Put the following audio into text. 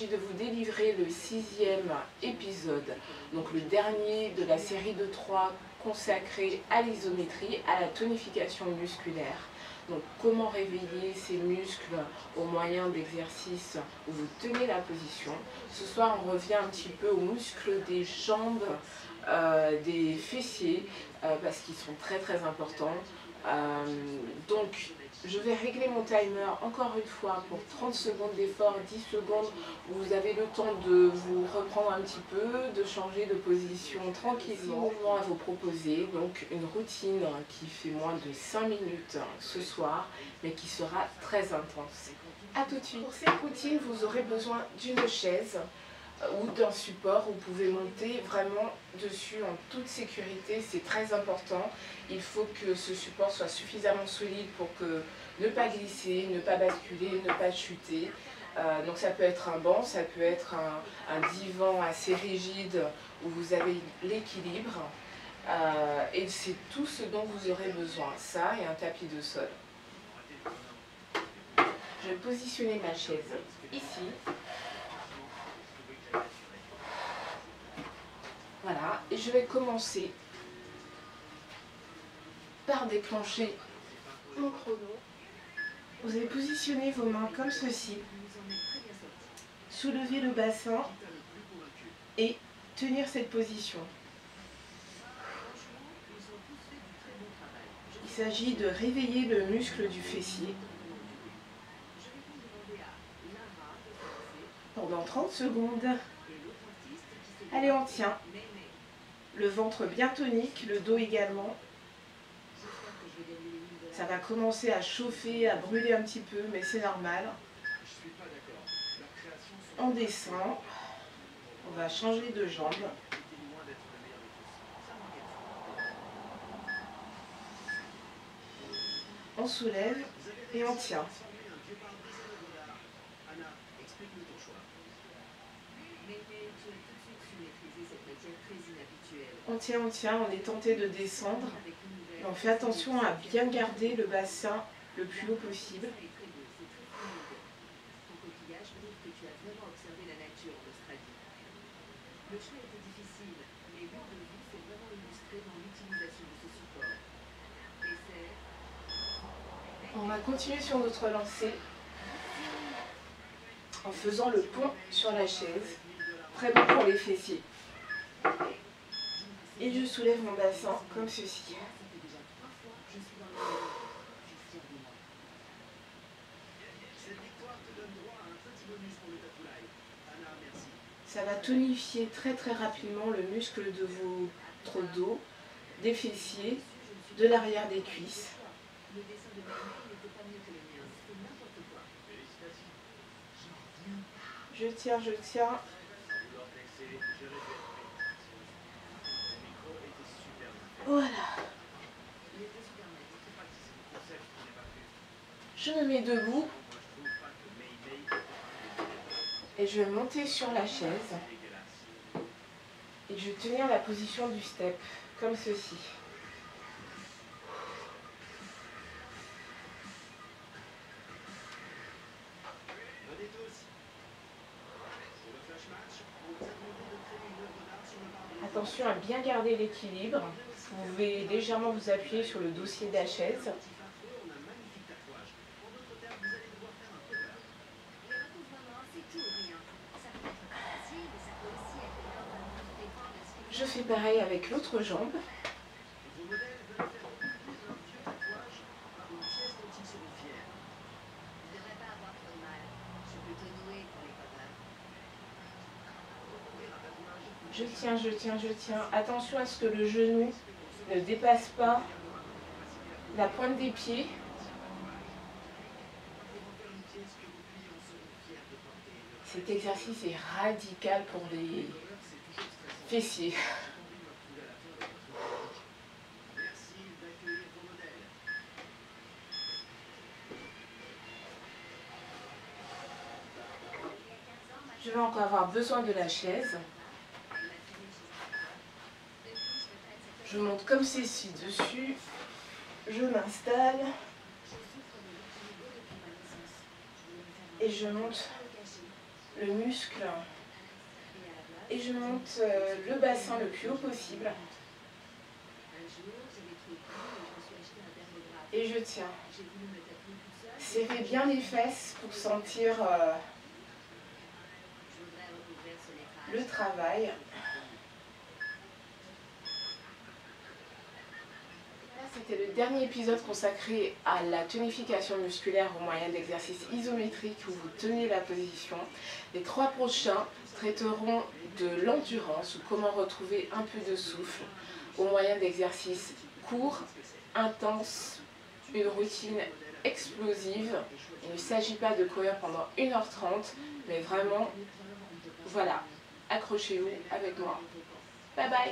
s'agit de vous délivrer le 6e épisode, donc le dernier de la série de 3 consacrée à l'isométrie, à la tonification musculaire. Donc comment réveiller ces muscles au moyen d'exercices où vous tenez la position. Ce soir on revient un petit peu aux muscles des jambes, des fessiers, parce qu'ils sont très importants. Donc je vais régler mon timer encore une fois pour 30 secondes d'effort, 10 secondes où vous avez le temps de vous reprendre un petit peu, de changer de position tranquillement. À vous proposer donc une routine qui fait moins de 5 minutes ce soir, mais qui sera très intense. A tout de suite. Pour cette routine, vous aurez besoin d'une chaise ou d'un support. Vous pouvez monter vraiment dessus en toute sécurité, c'est très important. Il faut que ce support soit suffisamment solide pour que ne pas glisser, ne pas basculer, ne pas chuter. Donc ça peut être un banc, ça peut être un divan assez rigide où vous avez l'équilibre. Et c'est tout ce dont vous aurez besoin, ça et un tapis de sol. Je vais positionner ma chaise ici. Voilà, et je vais commencer par déclencher mon chrono. Vous allez positionner vos mains comme ceci, soulever le bassin et tenir cette position. Il s'agit de réveiller le muscle du fessier. Pendant 30 secondes. Allez, on tient. Le ventre bien tonique, le dos également. Ça va commencer à chauffer, à brûler un petit peu, mais c'est normal. On descend. On va changer de jambe. On soulève et on tient. On tient, on est tenté de descendre. Et on fait attention à bien garder le bassin le plus haut possible. On va continuer sur notre lancée en faisant le pont sur la chaise, très bon pour les fessiers. Et je soulève mon bassin comme ceci. Ça va tonifier très rapidement le muscle de votre dos, des fessiers, de l'arrière des cuisses. Je tiens, je tiens. Voilà. Je me mets debout et je vais monter sur la chaise et je vais tenir la position du step, comme ceci. Attention à bien garder l'équilibre. Vous pouvez légèrement vous appuyer sur le dossier de la chaise. Je fais pareil avec l'autre jambe. Je tiens, je tiens, je tiens. Attention à ce que le genou ne dépasse pas la pointe des pieds. Cet exercice est radical pour les fessiers. Je vais encore avoir besoin de la chaise. Je monte comme ceci dessus. Je m'installe. Et je monte le muscle et je monte le bassin le plus haut possible. Et je tiens. Serrez bien les fesses pour sentir le travail. C'était le dernier épisode consacré à la tonification musculaire au moyen d'exercices isométriques où vous tenez la position. Les 3 prochains traiteront de l'endurance ou comment retrouver un peu de souffle au moyen d'exercices courts, intenses, une routine explosive. Il ne s'agit pas de courir pendant 1h30, mais vraiment, voilà, accrochez-vous avec moi. Bye bye!